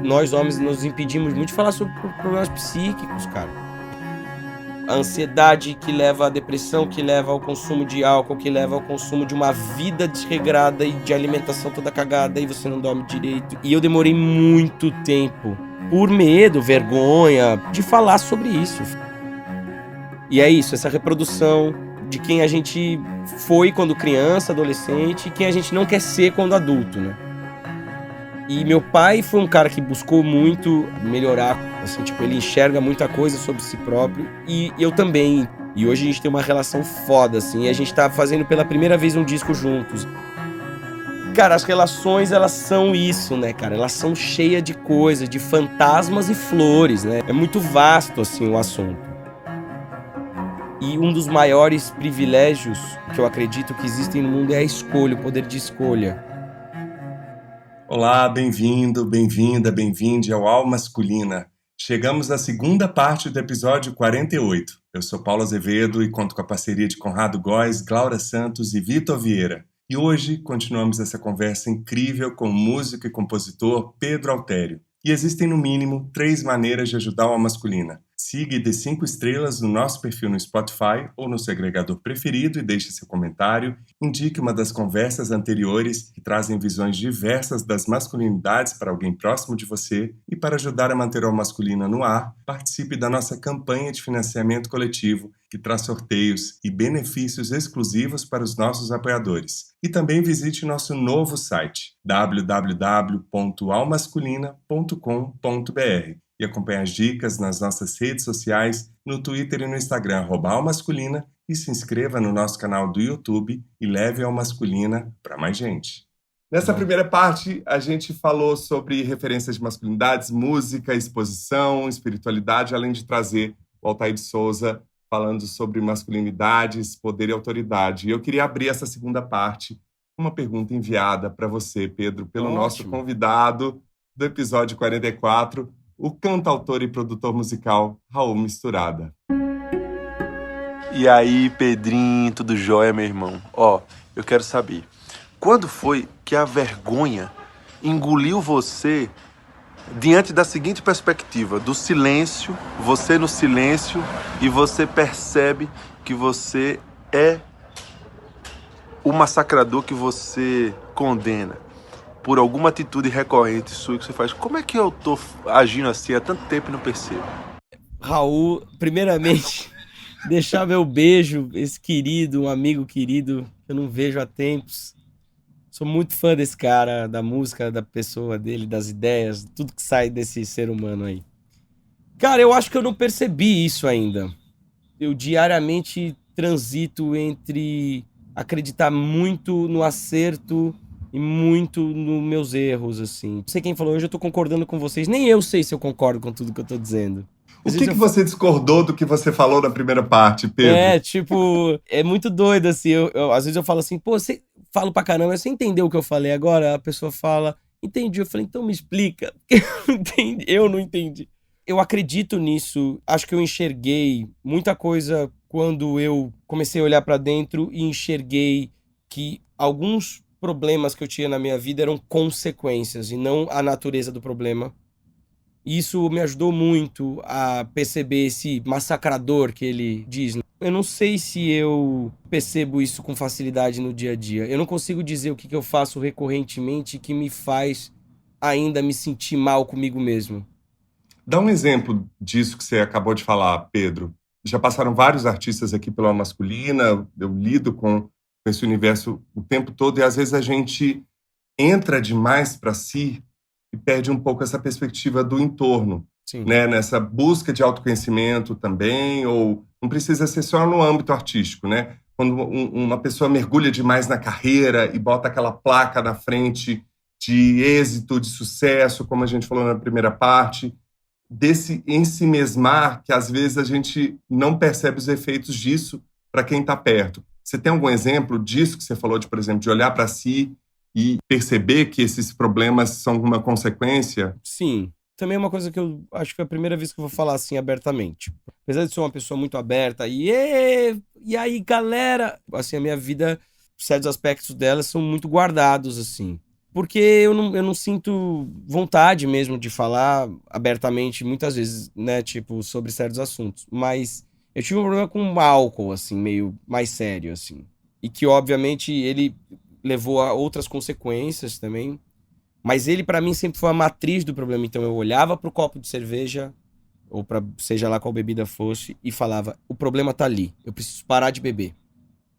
Nós, homens, nos impedimos muito de falar sobre problemas psíquicos, cara. A ansiedade que leva à depressão, que leva ao consumo de álcool, que leva ao consumo de uma vida desregrada e de alimentação toda cagada e você não dorme direito. E eu demorei muito tempo, por medo, vergonha, de falar sobre isso. E é isso, essa reprodução de quem a gente foi quando criança, adolescente, e quem a gente não quer ser quando adulto, né? E meu pai foi um cara que buscou muito melhorar, assim, tipo, ele enxerga muita coisa sobre si próprio, e eu também. E hoje a gente tem uma relação foda, assim, e a gente tá fazendo pela primeira vez um disco juntos. Cara, as relações, elas são isso, né, cara? Elas são cheias de coisa, de fantasmas e flores, né? É muito vasto, assim, o assunto. E um dos maiores privilégios que eu acredito que existem no mundo é a escolha, o poder de escolha. Olá, bem-vindo, bem-vinda, bem-vinde ao Alma Masculina. Chegamos à segunda parte do episódio 48. Eu sou Paulo Azevedo e conto com a parceria de Conrado Góes, Glaura Santos e Vitor Vieira. E hoje continuamos essa conversa incrível com o músico e compositor Pedro Altério. E existem no mínimo 3 maneiras de ajudar a Alma Masculina. Siga e dê 5 estrelas no nosso perfil no Spotify ou no seu agregador preferido e deixe seu comentário. Indique uma das conversas anteriores que trazem visões diversas das masculinidades para alguém próximo de você. E para ajudar a manter a masculina no ar, participe da nossa campanha de financiamento coletivo, que traz sorteios e benefícios exclusivos para os nossos apoiadores. E também visite nosso novo site, www.almasculina.com.br. E acompanhe as dicas nas nossas redes sociais, no Twitter e no Instagram, @almasculina, e se inscreva no nosso canal do YouTube e leve a Masculina para mais gente. Nessa primeira parte, a gente falou sobre referências de masculinidades, música, exposição, espiritualidade, além de trazer o Altair de Souza falando sobre masculinidades, poder e autoridade. E eu queria abrir essa segunda parte com uma pergunta enviada para você, Pedro, pelo nosso convidado do episódio 44, o cantautor e produtor musical Raul Misturada. E aí, Pedrinho, tudo jóia, meu irmão? Eu quero saber, quando foi que a vergonha engoliu você diante da seguinte perspectiva, do silêncio, você no silêncio, e você percebe que você é o massacrador que você condena por alguma atitude recorrente sua que você faz? Como é que eu tô agindo assim há tanto tempo e não percebo? Raul, primeiramente, deixar meu beijo, esse querido, um amigo querido, que eu não vejo há tempos. Sou muito fã desse cara, da música, da pessoa dele, das ideias, tudo que sai desse ser humano aí. Cara, eu acho que eu não percebi isso ainda. Eu diariamente transito entre acreditar muito no acerto e muito nos meus erros, assim. Não sei quem falou hoje, eu tô concordando com vocês. Nem eu sei se eu concordo com tudo que eu tô dizendo. O que você discordou do que você falou na primeira parte, Pedro? É muito doido, assim. Às vezes eu falo assim, você falo pra caramba, você entendeu o que eu falei agora? A pessoa fala, entendi. Eu falei, então me explica. Eu não entendi. Eu acredito nisso. Acho que eu enxerguei muita coisa quando eu comecei a olhar pra dentro e enxerguei que alguns problemas que eu tinha na minha vida eram consequências e não a natureza do problema. Isso me ajudou muito a perceber esse massacrador que ele diz. Eu não sei se eu percebo isso com facilidade no dia a dia. Eu não consigo dizer o que eu faço recorrentemente que me faz ainda me sentir mal comigo mesmo. Dá um exemplo disso que você acabou de falar, Pedro. Já passaram vários artistas aqui pela Masculina, eu lido com esse universo o tempo todo e às vezes a gente entra demais para si e perde um pouco essa perspectiva do entorno, né? Nessa busca de autoconhecimento também, ou não precisa ser só no âmbito artístico, né? Quando uma pessoa mergulha demais na carreira e bota aquela placa na frente de êxito, de sucesso, como a gente falou na primeira parte, desse ensimesmar que às vezes a gente não percebe os efeitos disso para quem está perto. Você tem algum exemplo disso que você falou, por exemplo, de olhar para si e perceber que esses problemas são uma consequência? Sim. Também é uma coisa que eu acho que é a primeira vez que eu vou falar assim abertamente. Apesar de ser uma pessoa muito aberta e aí, galera, assim, a minha vida certos aspectos dela são muito guardados, assim. Porque eu não sinto vontade mesmo de falar abertamente, muitas vezes, né, tipo, sobre certos assuntos. Mas eu tive um problema com álcool, assim, meio mais sério, assim. E que, obviamente, ele levou a outras consequências também. Mas ele, pra mim, sempre foi a matriz do problema. Então eu olhava pro copo de cerveja, ou pra seja lá qual bebida fosse, e falava: o problema tá ali. Eu preciso parar de beber.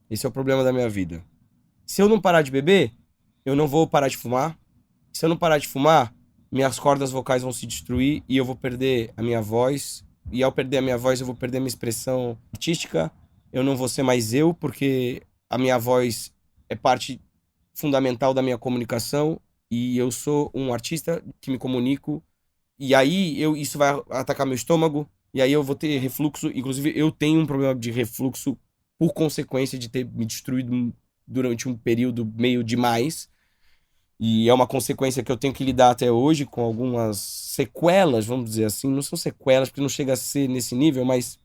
Esse é o problema da minha vida. Se eu não parar de beber, eu não vou parar de fumar. Se eu não parar de fumar, minhas cordas vocais vão se destruir e eu vou perder a minha voz. E ao perder a minha voz, eu vou perder a minha expressão artística. Eu não vou ser mais eu, porque a minha voz é parte fundamental da minha comunicação. E eu sou um artista que me comunico. E aí isso vai atacar meu estômago. E aí eu vou ter refluxo. Inclusive, eu tenho um problema de refluxo por consequência de ter me destruído durante um período meio demais. E é uma consequência que eu tenho que lidar até hoje com algumas sequelas, vamos dizer assim. Não são sequelas, porque não chega a ser nesse nível, mas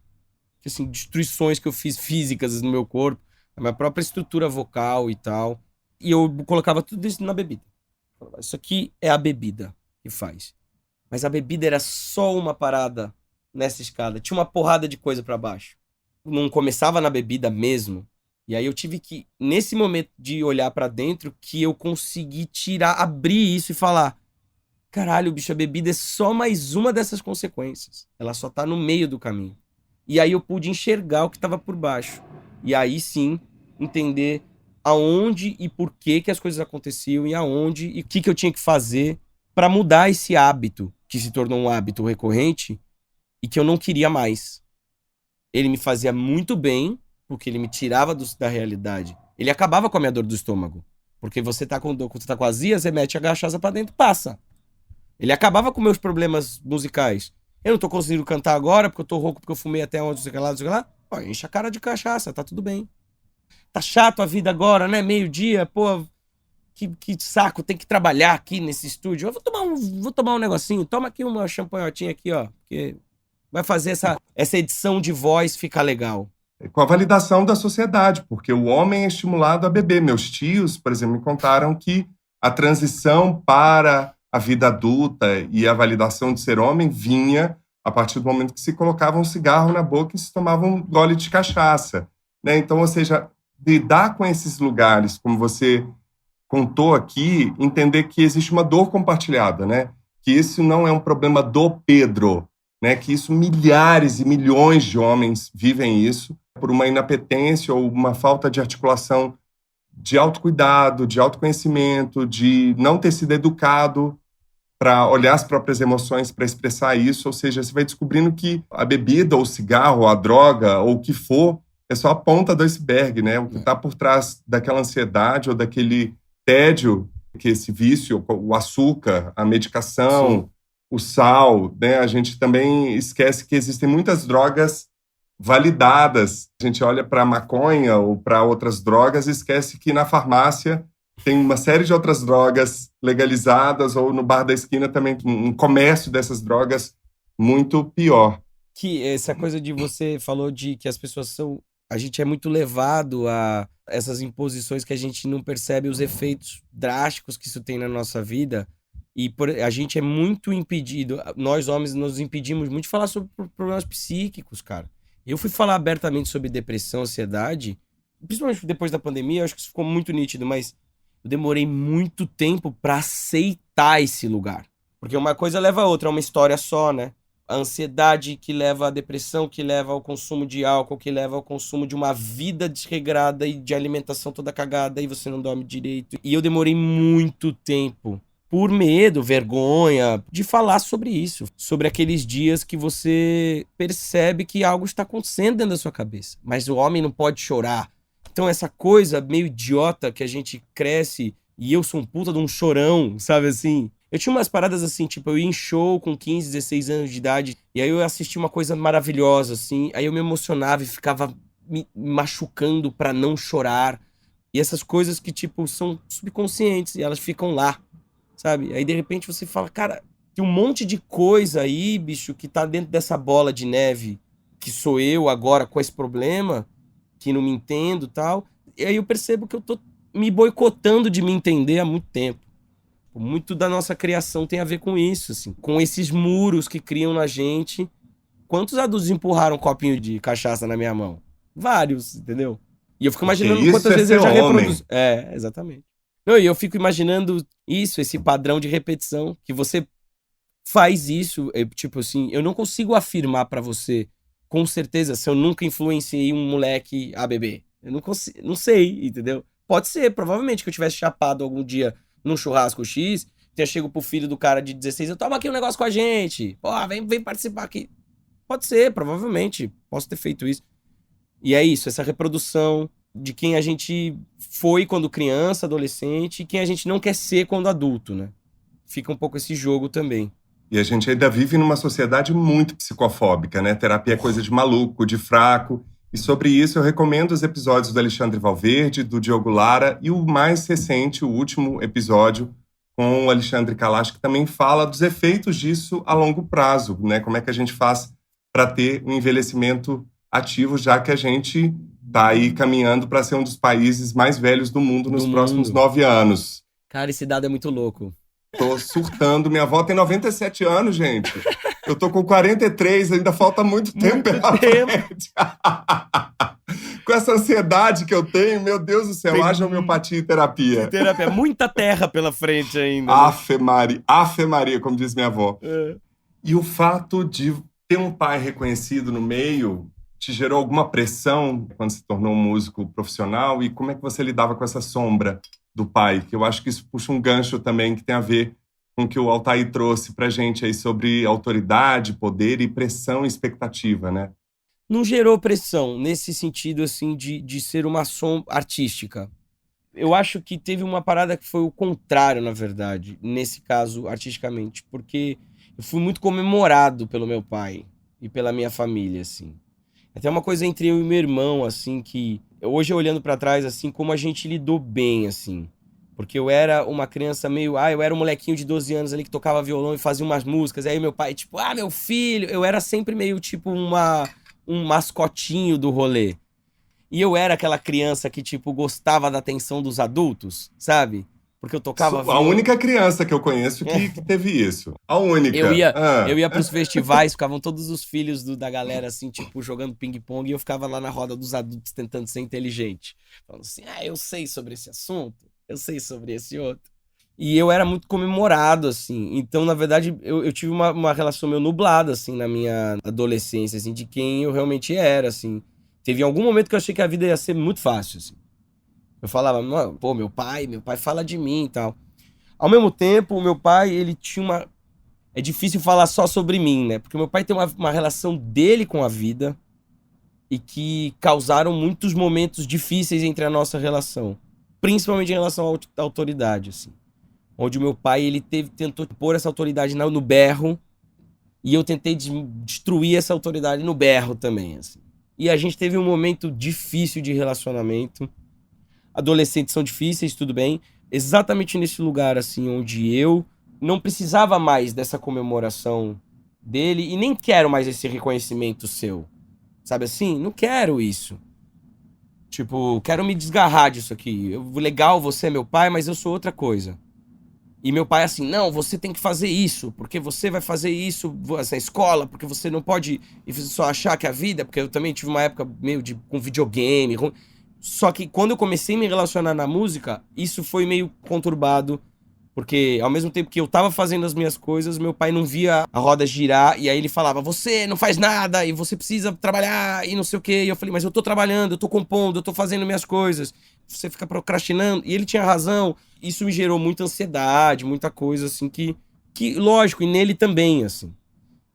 assim, destruições que eu fiz físicas no meu corpo, a minha própria estrutura vocal e tal. E eu colocava tudo isso na bebida. Isso aqui é a bebida que faz. Mas a bebida era só uma parada nessa escada. Tinha uma porrada de coisa pra baixo. Não começava na bebida mesmo. E aí eu tive que, nesse momento de olhar pra dentro, que eu consegui abrir isso e falar: caralho, bicho, a bebida é só mais uma dessas consequências. Ela só tá no meio do caminho. E aí eu pude enxergar o que tava por baixo. E aí sim, entender aonde e por que as coisas aconteciam e aonde e o que eu tinha que fazer pra mudar esse hábito, que se tornou um hábito recorrente e que eu não queria mais. Ele me fazia muito bem, porque ele me tirava da realidade. Ele acabava com a minha dor do estômago. Porque você tá com dor, quando você tá com azia, você mete a cachaça pra dentro e passa. Ele acabava com meus problemas musicais. Eu não tô conseguindo cantar agora, porque eu tô rouco, porque eu fumei até onde, não sei lá. Pô, enche a cara de cachaça, tá tudo bem. Tá chato a vida agora, né? Meio-dia, pô, que saco, tem que trabalhar aqui nesse estúdio. Eu vou tomar um negocinho. Toma aqui uma champanhotinha aqui, ó. Porque vai fazer essa edição de voz ficar legal. Com a validação da sociedade, porque o homem é estimulado a beber. Meus tios, por exemplo, me contaram que a transição para a vida adulta e a validação de ser homem vinha a partir do momento que se colocava um cigarro na boca e se tomava um gole de cachaça, né? Então, ou seja, lidar com esses lugares, como você contou aqui, entender que existe uma dor compartilhada, né? Que isso não é um problema do Pedro, né? Que isso milhares e milhões de homens vivem isso por uma inapetência ou uma falta de articulação de autocuidado, de autoconhecimento, de não ter sido educado para olhar as próprias emoções, para expressar isso. Ou seja, você vai descobrindo que a bebida, ou o cigarro, ou a droga, ou o que for, é só a ponta do iceberg, né? O que está por trás daquela ansiedade ou daquele tédio, que esse vício, o açúcar, a medicação, sim, o sal, né? A gente também esquece que existem muitas drogas validadas. A gente olha para a maconha ou para outras drogas e esquece que na farmácia tem uma série de outras drogas legalizadas, ou no bar da esquina também um comércio dessas drogas muito pior. Que essa coisa de você falou de que as pessoas são... A gente é muito levado a essas imposições que a gente não percebe os efeitos drásticos que isso tem na nossa vida. E a gente é muito impedido, nós homens nos impedimos muito de falar sobre problemas psíquicos, cara. Eu fui falar abertamente sobre depressão, ansiedade, principalmente depois da pandemia, eu acho que isso ficou muito nítido, mas eu demorei muito tempo pra aceitar esse lugar. Porque uma coisa leva a outra, é uma história só, né? A ansiedade que leva à depressão, que leva ao consumo de álcool, que leva ao consumo de uma vida desregrada e de alimentação toda cagada, e você não dorme direito. E eu demorei muito tempo, por medo, vergonha, de falar sobre isso. Sobre aqueles dias que você percebe que algo está acontecendo dentro da sua cabeça. Mas o homem não pode chorar. Então essa coisa meio idiota que a gente cresce, e eu sou um puta de um chorão, sabe assim? Eu tinha umas paradas assim, tipo, eu ia em show com 15, 16 anos de idade, e aí eu assistia uma coisa maravilhosa, assim, aí eu me emocionava e ficava me machucando pra não chorar. E essas coisas que, tipo, são subconscientes, e elas ficam lá, sabe? Aí, de repente, você fala, cara, tem um monte de coisa aí, bicho, que tá dentro dessa bola de neve, que sou eu agora com esse problema, que não me entendo e tal. E aí eu percebo que eu tô me boicotando de me entender há muito tempo. Muito da nossa criação tem a ver com isso, assim, com esses muros que criam na gente. Quantos adultos empurraram um copinho de cachaça na minha mão? Vários, entendeu? E eu fico imaginando Porque quantas isso é vezes eu já ser homem. reproduzo. É, exatamente. Não, e eu fico imaginando isso, esse padrão de repetição, que você faz isso, tipo assim, eu não consigo afirmar pra você, com certeza, se eu nunca influenciei um moleque a beber. Eu não consigo, não sei, entendeu? Pode ser, provavelmente, que eu tivesse chapado algum dia num churrasco X, tenha chego pro filho do cara de 16, eu tomo aqui um negócio com a gente, pô, vem participar aqui. Pode ser, provavelmente, posso ter feito isso. E é isso, essa reprodução de quem a gente foi quando criança, adolescente, e quem a gente não quer ser quando adulto, né? Fica um pouco esse jogo também. E a gente ainda vive numa sociedade muito psicofóbica, né? Terapia é coisa de maluco, de fraco. E sobre isso eu recomendo os episódios do Alexandre Valverde, do Diogo Lara e o mais recente, o último episódio com o Alexandre Kalash, que também fala dos efeitos disso a longo prazo, né? Como é que a gente faz para ter um envelhecimento ativo, já que a gente está aí caminhando para ser um dos países mais velhos do mundo nos próximos 9 anos. Cara, esse dado é muito louco. Tô surtando. Minha avó tem 97 anos, gente. Eu tô com 43, ainda falta muito tempo pela frente. Com essa ansiedade que eu tenho, meu Deus do céu, haja homeopatia e terapia. Terapia, muita terra pela frente ainda. Afe Maria, como diz minha avó. E o fato de ter um pai reconhecido no meio te gerou alguma pressão quando se tornou um músico profissional? E como é que você lidava com essa sombra do pai? Que eu acho que isso puxa um gancho também que tem a ver com o que o Altair trouxe pra gente aí sobre autoridade, poder e pressão e expectativa, né? Não gerou pressão nesse sentido, assim, de ser uma sombra artística. Eu acho que teve uma parada que foi o contrário, na verdade, nesse caso, artisticamente, porque eu fui muito comemorado pelo meu pai e pela minha família, assim. Até uma coisa entre eu e meu irmão, assim, que hoje olhando pra trás, assim, como a gente lidou bem, assim. Porque eu era uma criança meio... eu era um molequinho de 12 anos ali que tocava violão e fazia umas músicas. Aí meu pai, tipo, meu filho... Eu era sempre meio, tipo, um mascotinho do rolê. E eu era aquela criança que, tipo, gostava da atenção dos adultos, sabe? Porque eu tocava A única criança que eu conheço que teve isso. A única. Eu ia pros festivais, ficavam todos os filhos da galera, assim, tipo, jogando ping-pong, e eu ficava lá na roda dos adultos tentando ser inteligente. Falando assim, eu sei sobre esse assunto, eu sei sobre esse outro. E eu era muito comemorado, assim. Então, na verdade, eu tive uma relação meio nublada, assim, na minha adolescência, assim, de quem eu realmente era, assim. Teve algum momento que eu achei que a vida ia ser muito fácil, assim. Eu falava, pô, meu pai fala de mim e tal. Ao mesmo tempo, o meu pai, ele tinha uma... É difícil falar só sobre mim, né? Porque meu pai tem uma relação dele com a vida e que causaram muitos momentos difíceis entre a nossa relação. Principalmente em relação à autoridade, assim. Onde o meu pai, ele tentou pôr essa autoridade no berro e eu tentei destruir essa autoridade no berro também, assim. E a gente teve um momento difícil de relacionamento. Adolescentes são difíceis, tudo bem. Exatamente nesse lugar, assim, onde eu não precisava mais dessa comemoração dele e nem quero mais esse reconhecimento seu. Sabe assim? Não quero isso. Tipo, quero me desgarrar disso aqui. Legal, você é meu pai, mas eu sou outra coisa. E meu pai assim, não, você tem que fazer isso, porque você vai fazer isso na escola, porque você não pode só achar que a vida... Porque eu também tive uma época meio com videogame... Só que quando eu comecei a me relacionar na música, isso foi meio conturbado, porque ao mesmo tempo que eu tava fazendo as minhas coisas, meu pai não via a roda girar, e aí ele falava, você não faz nada, e você precisa trabalhar, e não sei o quê. E eu falei, mas eu tô trabalhando, eu tô compondo, eu tô fazendo minhas coisas, você fica procrastinando. E ele tinha razão. Isso me gerou muita ansiedade, muita coisa, assim, que lógico, e nele também, assim.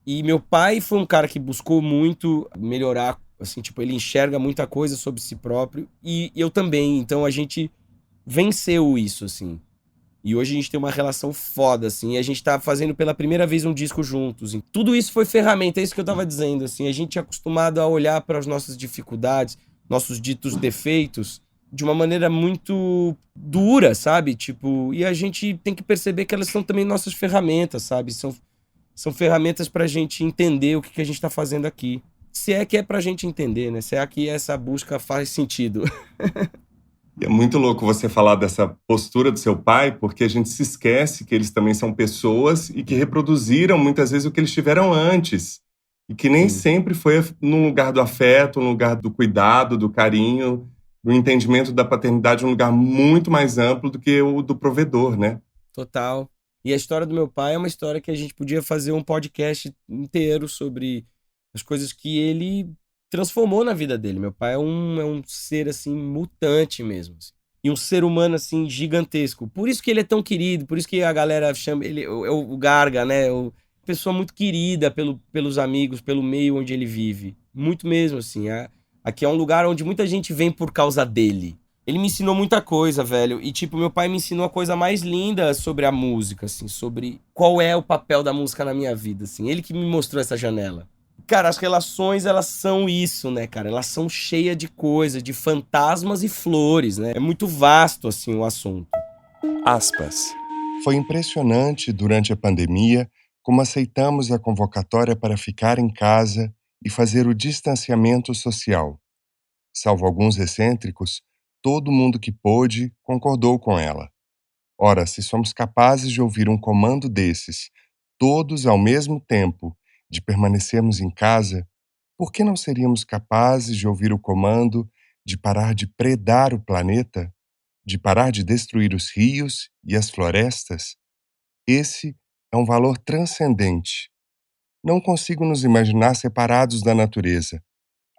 E meu pai foi um cara que buscou muito melhorar, assim, tipo, ele enxerga muita coisa sobre si próprio, e eu também, então a gente venceu isso, assim. E hoje a gente tem uma relação foda, assim, e a gente tá fazendo pela primeira vez um disco juntos. E tudo isso foi ferramenta, é isso que eu tava dizendo, assim, a gente é acostumado a olhar para as nossas dificuldades, nossos ditos defeitos, de uma maneira muito dura, sabe? Tipo, e a gente tem que perceber que elas são também nossas ferramentas, sabe? São ferramentas pra gente entender o que a gente tá fazendo aqui. Se é que é pra gente entender, né? Se é que essa busca faz sentido. E é muito louco você falar dessa postura do seu pai, porque a gente se esquece que eles também são pessoas e que reproduziram muitas vezes o que eles tiveram antes. E que nem Sim, sempre foi num lugar do afeto, num lugar do cuidado, do carinho, do entendimento da paternidade, um lugar muito mais amplo do que o do provedor, né? total. E a história do meu pai é uma história que a gente podia fazer um podcast inteiro sobre as coisas que ele transformou na vida dele. Meu pai é um ser, assim, mutante mesmo, assim. E um ser humano, assim, gigantesco. Por isso que ele é tão querido, por isso que a galera chama ele, o Garga, né? Pessoa muito querida pelos amigos, pelo meio onde ele vive. Muito mesmo, assim. Aqui é um lugar onde muita gente vem por causa dele. Ele me ensinou muita coisa, velho. E, tipo, meu pai me ensinou a coisa mais linda sobre a música, assim, sobre qual é o papel da música na minha vida, assim. Ele que me mostrou essa janela. Cara, as relações, elas são isso, né, cara? Elas são cheias de coisa, de fantasmas e flores, né? É muito vasto, assim, o assunto. Aspas. Foi impressionante durante a pandemia como aceitamos a convocatória para ficar em casa e fazer o distanciamento social. Salvo alguns excêntricos, todo mundo que pôde concordou com ela. Ora, se somos capazes de ouvir um comando desses, todos ao mesmo tempo, de permanecermos em casa, por que não seríamos capazes de ouvir o comando de parar de predar o planeta, de parar de destruir os rios e as florestas? Esse é um valor transcendente. Não consigo nos imaginar separados da natureza.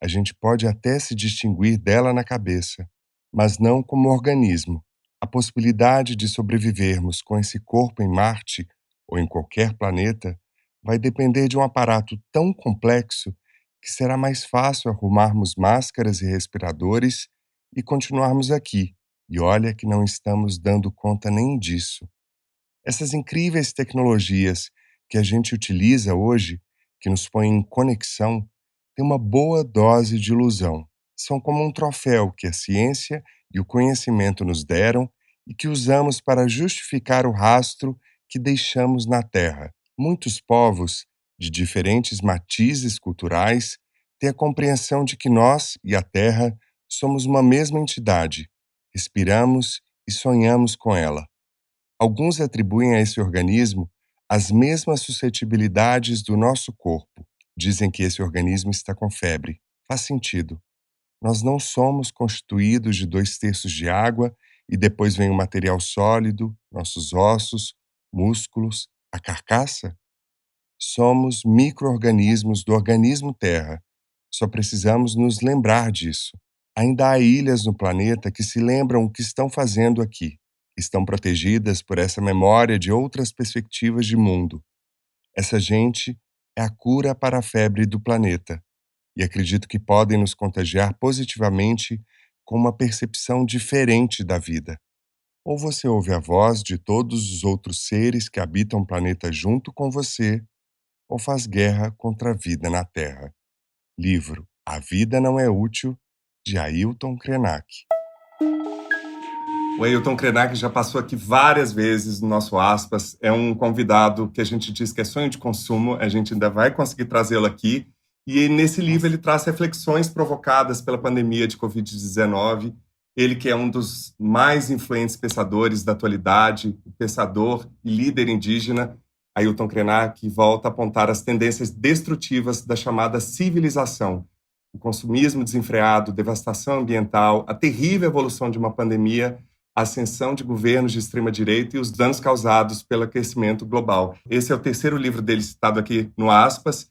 A gente pode até se distinguir dela na cabeça, mas não como organismo. A possibilidade de sobrevivermos com esse corpo em Marte ou em qualquer planeta vai depender de um aparato tão complexo que será mais fácil arrumarmos máscaras e respiradores e continuarmos aqui. E olha que não estamos dando conta nem disso. Essas incríveis tecnologias que a gente utiliza hoje, que nos põem em conexão, têm uma boa dose de ilusão. São como um troféu que a ciência e o conhecimento nos deram e que usamos para justificar o rastro que deixamos na Terra. Muitos povos, de diferentes matizes culturais, têm a compreensão de que nós e a Terra somos uma mesma entidade. Respiramos e sonhamos com ela. Alguns atribuem a esse organismo as mesmas suscetibilidades do nosso corpo. Dizem que esse organismo está com febre. Faz sentido. Nós não somos constituídos de 2/3 de água e depois vem o material sólido, nossos ossos, músculos, a carcaça? Somos micro-organismos do organismo Terra. Só precisamos nos lembrar disso. Ainda há ilhas no planeta que se lembram o que estão fazendo aqui. Estão protegidas por essa memória de outras perspectivas de mundo. Essa gente é a cura para a febre do planeta. E acredito que podem nos contagiar positivamente com uma percepção diferente da vida. Ou você ouve a voz de todos os outros seres que habitam o planeta junto com você, ou faz guerra contra a vida na Terra. Livro A Vida Não é Útil, de Ailton Krenak. O Ailton Krenak já passou aqui várias vezes no nosso Aspas. É um convidado que a gente diz que é sonho de consumo. A gente ainda vai conseguir trazê-lo aqui. E nesse livro ele traz reflexões provocadas pela pandemia de Covid-19. Ele que é um dos mais influentes pensadores da atualidade, pensador e líder indígena, Ailton Krenak volta a apontar as tendências destrutivas da chamada civilização. O consumismo desenfreado, devastação ambiental, a terrível evolução de uma pandemia, a ascensão de governos de extrema-direita e os danos causados pelo aquecimento global. Esse é o terceiro livro dele citado aqui no Aspas.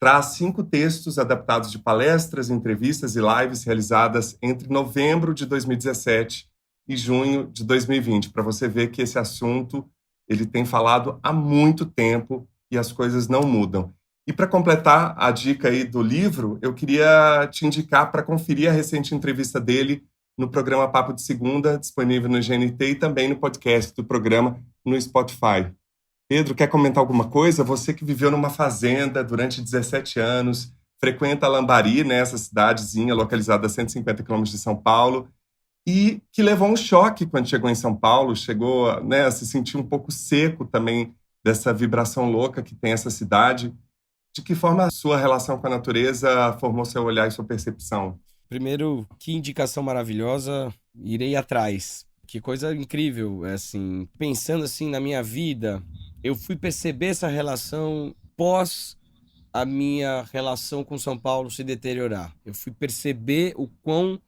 Traz 5 textos adaptados de palestras, entrevistas e lives realizadas entre novembro de 2017 e junho de 2020, para você ver que esse assunto ele tem falado há muito tempo e as coisas não mudam. E para completar a dica aí do livro, eu queria te indicar para conferir a recente entrevista dele no programa Papo de Segunda, disponível no GNT e também no podcast do programa no Spotify. Pedro, quer comentar alguma coisa? Você que viveu numa fazenda durante 17 anos, frequenta Lambari, né, essa cidadezinha localizada a 150 quilômetros de São Paulo, e que levou um choque quando chegou em São Paulo, chegou, né, a se sentir um pouco seco também dessa vibração louca que tem essa cidade. De que forma a sua relação com a natureza formou seu olhar e sua percepção? Primeiro, que indicação maravilhosa. Irei atrás. Que coisa incrível, assim. Pensando assim na minha vida, eu fui perceber essa relação pós a minha relação com São Paulo se deteriorar. Eu fui perceber o quão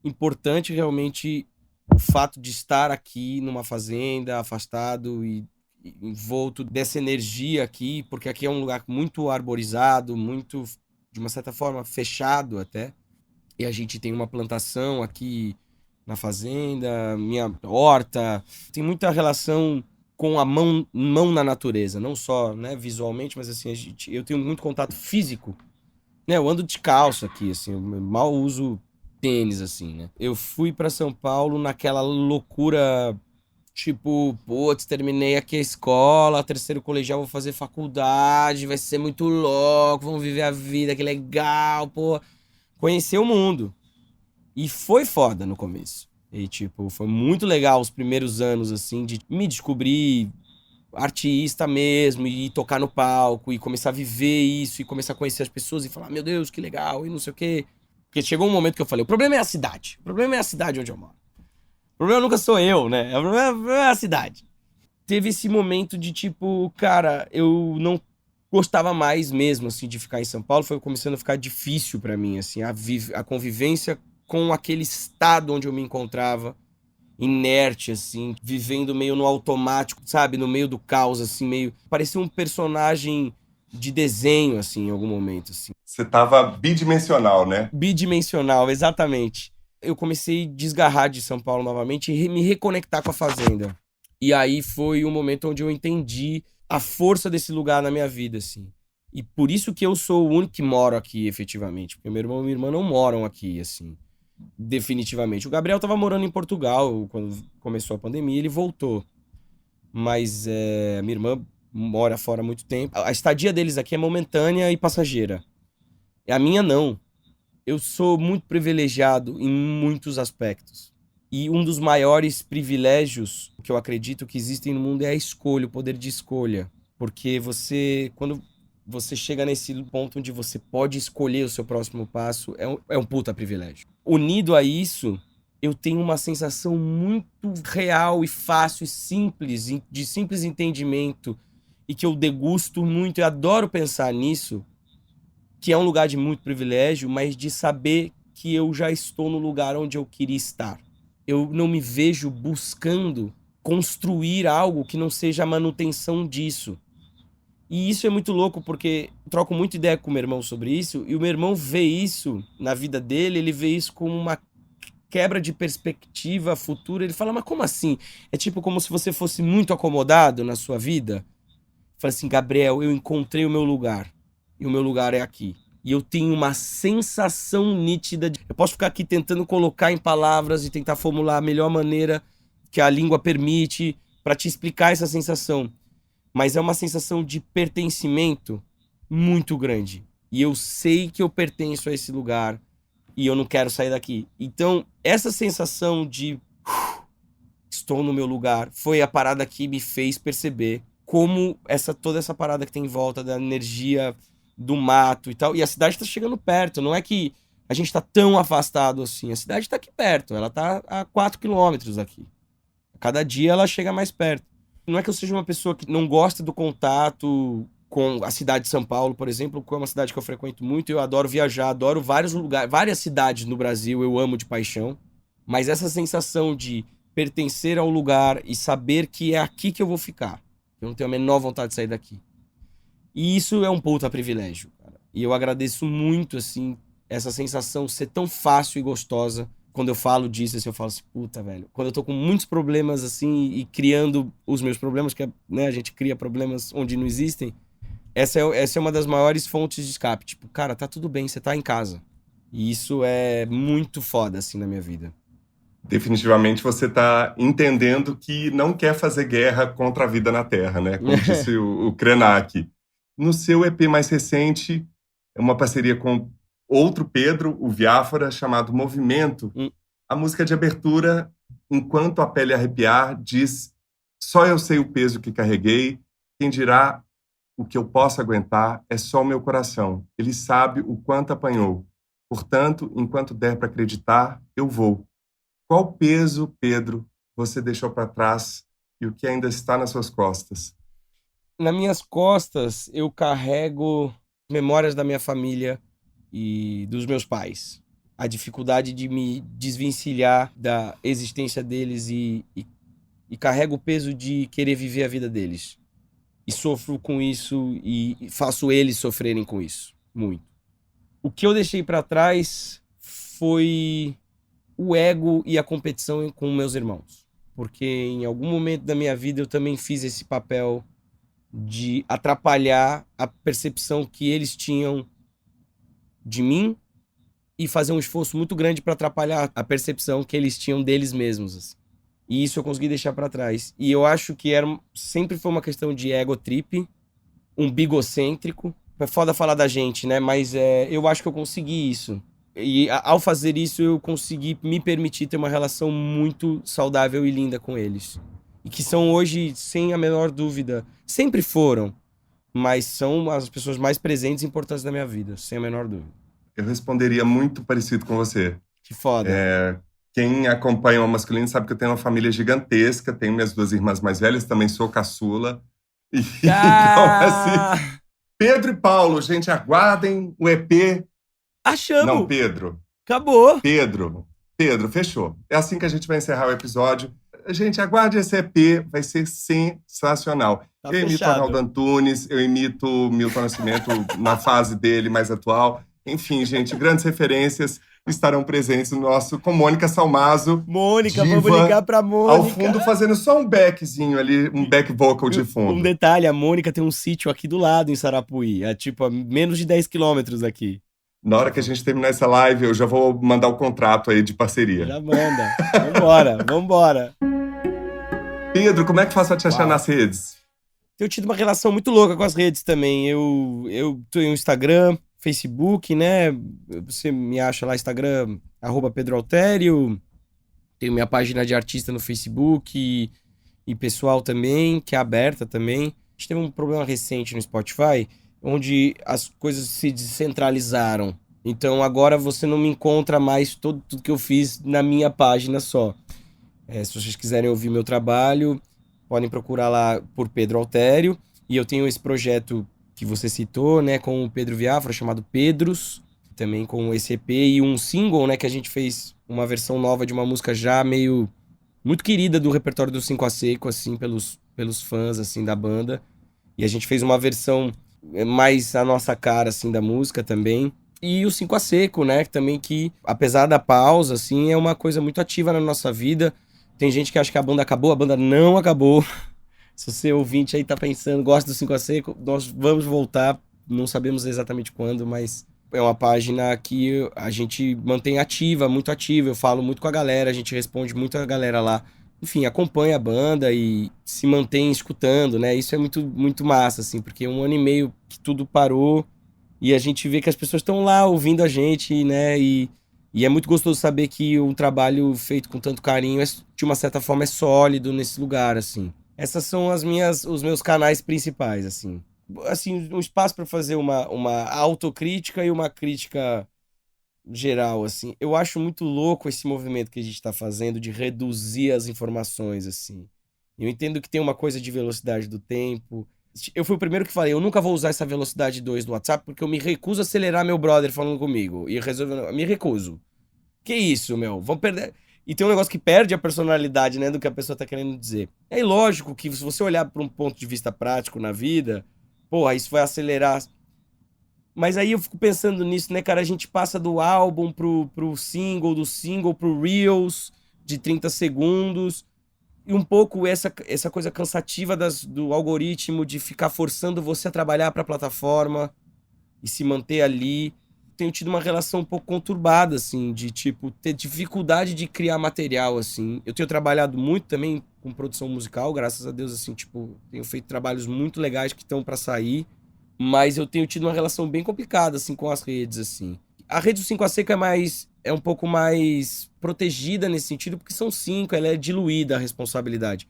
importante realmente o fato de estar aqui numa fazenda, afastado e envolto dessa energia aqui, porque aqui é um lugar muito arborizado, muito, de uma certa forma, fechado até. E a gente tem uma plantação aqui na fazenda, minha horta. Tem muita relação com a mão na natureza, não só, né, visualmente, mas assim, eu tenho muito contato físico. Né, eu ando de calça aqui, assim, eu mal uso tênis, assim, né? Eu fui pra São Paulo naquela loucura, tipo, putz, terminei aqui a escola, terceiro colegial, vou fazer faculdade, vai ser muito louco, vamos viver a vida, que legal, pô. Conhecer o mundo. E foi foda no começo. E, tipo, foi muito legal os primeiros anos, assim, de me descobrir artista mesmo, e tocar no palco, e começar a viver isso, e começar a conhecer as pessoas, e falar, meu Deus, que legal, e não sei o quê. Porque chegou um momento que eu falei, o problema é a cidade. O problema é a cidade onde eu moro. O problema nunca sou eu, né? O problema é a cidade. Teve esse momento de, tipo, cara, eu não gostava mais mesmo, assim, de ficar em São Paulo. Foi começando a ficar difícil pra mim, assim, a convivência com aquele estado onde eu me encontrava, inerte, assim, vivendo meio no automático, sabe? No meio do caos, assim, meio... Parecia um personagem de desenho, assim, em algum momento, assim. Você estava bidimensional, né? Bidimensional, exatamente. Eu comecei a desgarrar de São Paulo novamente e me reconectar com a fazenda. E aí foi o momento onde eu entendi a força desse lugar na minha vida, assim. E por isso que eu sou o único que moro aqui, efetivamente. Porque meu irmão e minha irmã não moram aqui, assim. Definitivamente. O Gabriel tava morando em Portugal quando começou a pandemia, ele voltou. Mas minha irmã mora fora há muito tempo. A estadia deles aqui é momentânea e passageira. A minha não. Eu sou muito privilegiado em muitos aspectos. E um dos maiores privilégios que eu acredito que existem no mundo é a escolha, o poder de escolha. Porque quando você chega nesse ponto onde você pode escolher o seu próximo passo, é um puta privilégio. Unido a isso, eu tenho uma sensação muito real e fácil e simples, de simples entendimento, e que eu degusto muito, e adoro pensar nisso, que é um lugar de muito privilégio, mas de saber que eu já estou no lugar onde eu queria estar. Eu não me vejo buscando construir algo que não seja a manutenção disso. E isso é muito louco, porque eu troco muita ideia com o meu irmão sobre isso, e o meu irmão vê isso na vida dele, ele vê isso como uma quebra de perspectiva futura. Ele fala, mas como assim? É tipo como se você fosse muito acomodado na sua vida. Fala assim, Gabriel, eu encontrei o meu lugar, e o meu lugar é aqui. E eu tenho uma sensação nítida de... Eu posso ficar aqui tentando colocar em palavras e tentar formular a melhor maneira que a língua permite para te explicar essa sensação. Mas é uma sensação de pertencimento muito grande. E eu sei que eu pertenço a esse lugar e eu não quero sair daqui. Então, essa sensação de estou no meu lugar foi a parada que me fez perceber como toda essa parada que tem em volta da energia do mato e tal. E a cidade tá chegando perto. Não é que a gente tá tão afastado assim. A cidade tá aqui perto. Ela tá a 4 quilômetros aqui. Cada dia ela chega mais perto. Não é que eu seja uma pessoa que não gosta do contato com a cidade de São Paulo, por exemplo, que é uma cidade que eu frequento muito. Eu adoro viajar, adoro vários lugares, várias cidades no Brasil, eu amo de paixão. Mas essa sensação de pertencer ao lugar e saber que é aqui que eu vou ficar. Eu não tenho a menor vontade de sair daqui. E isso é um puta privilégio, cara. E eu agradeço muito, assim, essa sensação ser tão fácil e gostosa. Quando eu falo disso, assim, eu falo assim, puta, velho. Quando eu tô com muitos problemas, assim, e criando os meus problemas, que né, a gente cria problemas onde não existem, essa é uma das maiores fontes de escape. Tipo, cara, tá tudo bem, você tá em casa. E isso é muito foda, assim, na minha vida. Definitivamente você está entendendo que não quer fazer guerra contra a vida na Terra, né? Como disse o Krenak. No seu EP mais recente, é uma parceria com outro Pedro, o Viáfora, chamado Movimento. A música de abertura, Enquanto a Pele Arrepiar, diz: só eu sei o peso que carreguei, quem dirá o que eu posso aguentar é só o meu coração. Ele sabe o quanto apanhou. Portanto, enquanto der para acreditar, eu vou. Qual peso, Pedro, você deixou para trás e o que ainda está nas suas costas? Nas minhas costas, eu carrego memórias da minha família e dos meus pais. A dificuldade de me desvencilhar da existência deles e carrego o peso de querer viver a vida deles. E sofro com isso e faço eles sofrerem com isso, muito. O que eu deixei pra trás foi o ego e a competição com meus irmãos. Porque em algum momento da minha vida eu também fiz esse papel de atrapalhar a percepção que eles tinham de mim e fazer um esforço muito grande para atrapalhar a percepção que eles tinham deles mesmos, assim. E isso eu consegui deixar para trás. E eu acho que sempre foi uma questão de ego trip, um bigocêntrico. É foda falar da gente, né? Mas eu acho que eu consegui isso. E ao fazer isso, eu consegui me permitir ter uma relação muito saudável e linda com eles. E que são hoje, sem a menor dúvida, sempre foram, mas são as pessoas mais presentes e importantes da minha vida, sem a menor dúvida. Eu responderia muito parecido com você. Que foda. Quem acompanha o Masculino sabe que eu tenho uma família gigantesca, tenho minhas 2 irmãs mais velhas, também sou caçula. Então, assim, Pedro e Paulo, gente, aguardem o EP. Achamos! Não, Pedro. Acabou! Pedro, fechou. É assim que a gente vai encerrar o episódio. Gente, aguarde esse EP, vai ser sensacional. Tá eu imito fechado. Arnaldo Antunes, eu imito Milton Nascimento na fase dele mais atual. Enfim, gente, grandes referências estarão presentes no nosso, com Mônica Salmazo. Mônica, diva, vamos ligar pra Mônica. Ao fundo, fazendo só um backzinho ali, um back vocal de fundo. Um detalhe, a Mônica tem um sítio aqui do lado, em Sarapuí. É tipo a menos de 10 quilômetros daqui. Na hora que a gente terminar essa live, eu já vou mandar o contrato aí de parceria. Já manda. Vambora. Pedro, como é que faz pra te achar nas redes? Tenho tido uma relação muito louca com as redes também. Eu tenho Instagram, Facebook, né? Você me acha lá, Instagram, @PedroAltério. Tenho minha página de artista no Facebook e pessoal também, que é aberta também. A gente teve um problema recente no Spotify, onde as coisas se descentralizaram. Então agora você não me encontra mais tudo que eu fiz na minha página só. Se vocês quiserem ouvir meu trabalho, podem procurar lá por Pedro Altério. E eu tenho esse projeto que você citou, né, com o Pedro Viafra, chamado Pedros, também com esse EP e um single, né, que a gente fez uma versão nova de uma música já meio muito querida do repertório do 5 a Seco, assim, pelos fãs, assim, da banda. E a gente fez uma versão mais a nossa cara, assim, da música também. E o 5 a Seco, né, também que, apesar da pausa, assim, é uma coisa muito ativa na nossa vida. Tem gente que acha que a banda acabou, a banda não acabou. Se você ouvinte aí tá pensando, gosta do 5 a Seco, nós vamos voltar, não sabemos exatamente quando, mas é uma página que a gente mantém ativa, muito ativa, eu falo muito com a galera, a gente responde muito a galera lá. Enfim, acompanha a banda e se mantém escutando, né? Isso é muito, muito massa, assim, porque 1 ano e meio que tudo parou e a gente vê que as pessoas estão lá ouvindo a gente, né? E é muito gostoso saber que um trabalho feito com tanto carinho, de uma certa forma, é sólido nesse lugar, assim. Essas são os meus canais principais, assim. Assim, um espaço para fazer uma autocrítica e uma crítica geral, assim. Eu acho muito louco esse movimento que a gente está fazendo de reduzir as informações, assim. Eu entendo que tem uma coisa de velocidade do tempo. Eu fui o primeiro que falei, eu nunca vou usar essa velocidade 2 no WhatsApp porque eu me recuso a acelerar meu brother falando comigo. E me recuso. Que isso, meu? Vamos perder... E tem um negócio que perde a personalidade, né, do que a pessoa tá querendo dizer. É lógico que se você olhar para um ponto de vista prático na vida, porra, isso vai acelerar. Mas aí eu fico pensando nisso, né, cara? A gente passa do álbum pro single, do single pro Reels, de 30 segundos. E um pouco essa coisa cansativa do algoritmo de ficar forçando você a trabalhar pra plataforma e se manter ali. Tenho tido uma relação um pouco conturbada, assim, de, tipo, ter dificuldade de criar material, assim. Eu tenho trabalhado muito também com produção musical, graças a Deus, assim, tipo, tenho feito trabalhos muito legais que estão pra sair, mas eu tenho tido uma relação bem complicada, assim, com as redes, assim. A rede do 5 a Seco é um pouco mais protegida nesse sentido, porque são 5, ela é diluída a responsabilidade.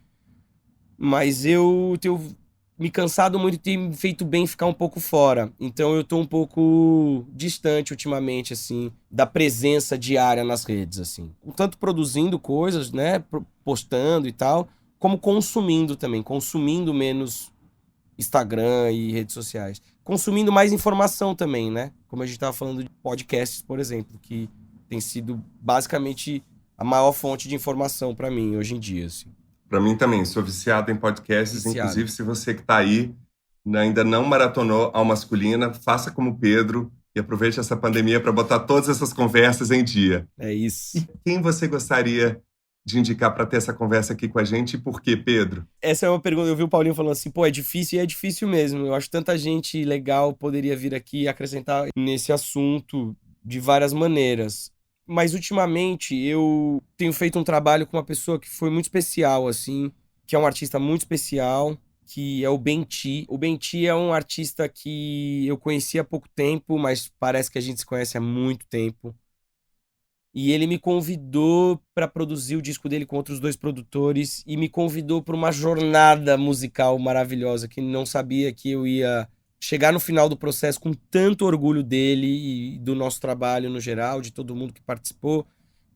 Mas eu tenho me cansado muito e tem me feito bem ficar um pouco fora. Então eu tô um pouco distante ultimamente, assim, da presença diária nas redes, assim. Tanto produzindo coisas, né, postando e tal, como consumindo também. Consumindo menos Instagram e redes sociais. Consumindo mais informação também, né? Como a gente tava falando de podcasts, por exemplo, que tem sido basicamente a maior fonte de informação pra mim hoje em dia, assim. Para mim também, sou viciado em podcasts. Viciado. Inclusive, se você que está aí ainda não maratonou Alma Masculina, faça como o Pedro e aproveite essa pandemia para botar todas essas conversas em dia. É isso. E quem você gostaria de indicar para ter essa conversa aqui com a gente e por quê, Pedro? Essa é uma pergunta, eu vi o Paulinho falando assim, pô, é difícil e é difícil mesmo. Eu acho que tanta gente legal poderia vir aqui e acrescentar nesse assunto de várias maneiras. Mas ultimamente eu tenho feito um trabalho com uma pessoa que foi muito especial, assim, que é um artista muito especial, que é o Benti. O Benti é um artista que eu conheci há pouco tempo, mas parece que a gente se conhece há muito tempo. E ele me convidou para produzir o disco dele com outros 2 produtores e me convidou para uma jornada musical maravilhosa que não sabia que eu ia chegar no final do processo com tanto orgulho dele e do nosso trabalho no geral, de todo mundo que participou,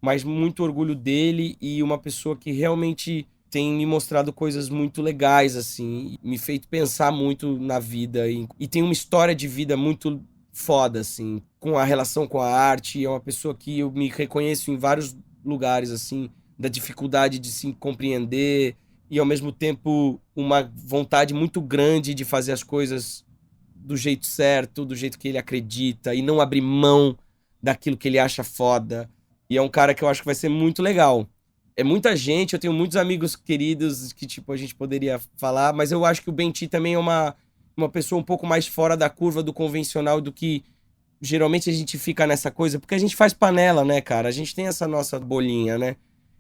mas muito orgulho dele e uma pessoa que realmente tem me mostrado coisas muito legais, assim, me feito pensar muito na vida e tem uma história de vida muito foda, assim, com a relação com a arte. É uma pessoa que eu me reconheço em vários lugares, assim, da dificuldade de se compreender e, ao mesmo tempo, uma vontade muito grande de fazer as coisas do jeito certo, do jeito que ele acredita e não abrir mão daquilo que ele acha foda. E é um cara que eu acho que vai ser muito legal. É muita gente, eu tenho muitos amigos queridos que, tipo, a gente poderia falar, mas eu acho que o Benti também é uma pessoa um pouco mais fora da curva do convencional do que geralmente a gente fica nessa coisa, porque a gente faz panela, né, cara? A gente tem essa nossa bolinha, né?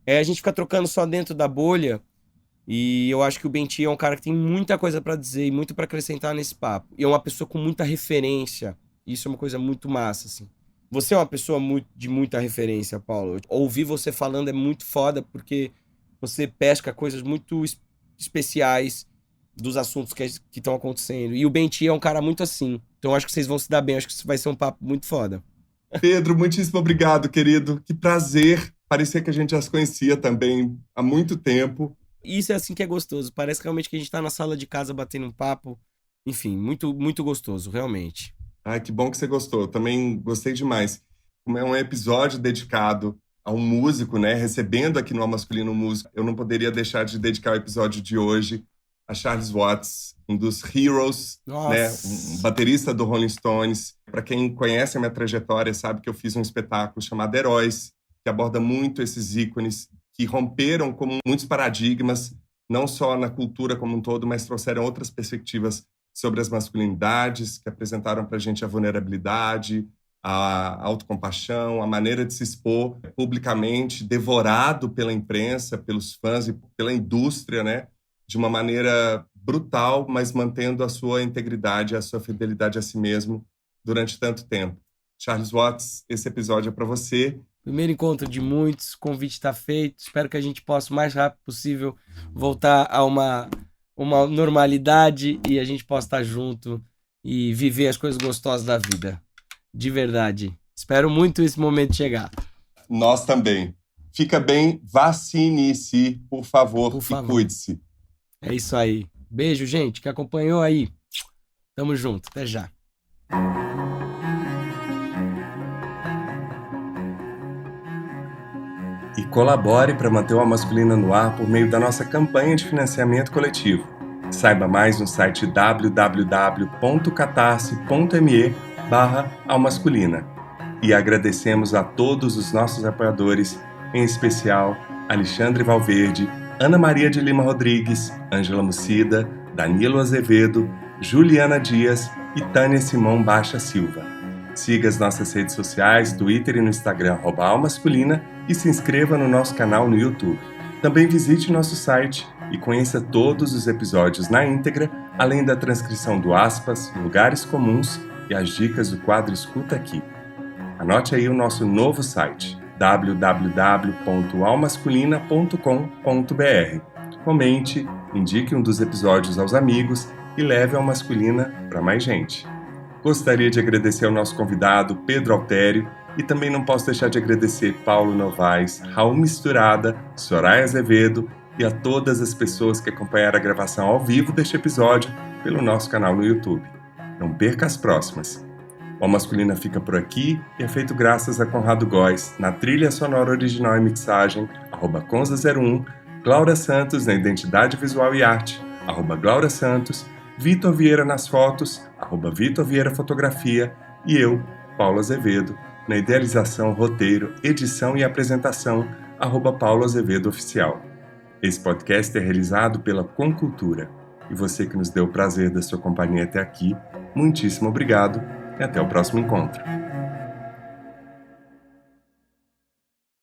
A gente fica trocando só dentro da bolha e eu acho que o Benti é um cara que tem muita coisa pra dizer e muito pra acrescentar nesse papo. E é uma pessoa com muita referência. Isso é uma coisa muito massa, assim. Você é uma pessoa de muita referência, Paulo. Ouvir você falando é muito foda porque você pesca coisas muito especiais dos assuntos que estão acontecendo. E o Benti é um cara muito assim. Então acho que vocês vão se dar bem. Acho que isso vai ser um papo muito foda. Pedro, muitíssimo obrigado, querido. Que prazer. Parecia que a gente já se conhecia também há muito tempo. Isso é assim que é gostoso. Parece realmente que a gente tá na sala de casa batendo um papo. Enfim, muito, muito gostoso, realmente. Ai, que bom que você gostou. Eu também gostei demais. Como é um episódio dedicado a um músico, né? Recebendo aqui no Alma Masculina um músico, eu não poderia deixar de dedicar o episódio de hoje a Charles Watts, um dos heroes, né? Um baterista do Rolling Stones. Para quem conhece a minha trajetória, sabe que eu fiz um espetáculo chamado Heróis, que aborda muito esses ícones que romperam com muitos paradigmas, não só na cultura como um todo, mas trouxeram outras perspectivas sobre as masculinidades, que apresentaram para a gente a vulnerabilidade, a autocompaixão, a maneira de se expor publicamente, devorado pela imprensa, pelos fãs e pela indústria, né? De uma maneira brutal, mas mantendo a sua integridade, a sua fidelidade a si mesmo durante tanto tempo. Charles Watts, esse episódio é para você. Primeiro encontro de muitos, o convite está feito. Espero que a gente possa, o mais rápido possível, voltar a uma normalidade e a gente possa estar junto e viver as coisas gostosas da vida. De verdade. Espero muito esse momento chegar. Nós também. Fica bem, vacine-se, por favor, e cuide-se. É isso aí. Beijo, gente, que acompanhou aí. Tamo junto. Até já. E colabore para manter o Alma Masculina no ar por meio da nossa campanha de financiamento coletivo. Saiba mais no site www.catarse.me/almasculina. E agradecemos a todos os nossos apoiadores, em especial Alexandre Valverde, Ana Maria de Lima Rodrigues, Ângela Mucida, Danilo Azevedo, Juliana Dias e Tânia Simão Baixa Silva. Siga as nossas redes sociais, Twitter e no Instagram, @almasculina, e se inscreva no nosso canal no YouTube. Também visite nosso site e conheça todos os episódios na íntegra, além da transcrição do aspas, lugares comuns e as dicas do quadro Escuta Aqui. Anote aí o nosso novo site, www.almasculina.com.br. Comente, indique um dos episódios aos amigos e leve a Masculina para mais gente. Gostaria de agradecer ao nosso convidado, Pedro Altério, e também não posso deixar de agradecer Paulo Novaes, Raul Misturada, Soraya Azevedo e a todas as pessoas que acompanharam a gravação ao vivo deste episódio pelo nosso canal no YouTube. Não perca as próximas. O Masculina fica por aqui e é feito graças a Conrado Góes, na trilha sonora original e mixagem, @Conza01, Glaura Santos na identidade visual e arte, @Glaura Santos, Vitor Vieira nas fotos, @Vitor Vieira Fotografia, e eu, Paulo Azevedo, na idealização, roteiro, edição e apresentação, @Paulo Azevedo Oficial. Esse podcast é realizado pela Concultura. E você que nos deu o prazer da sua companhia até aqui, muitíssimo obrigado e até o próximo encontro.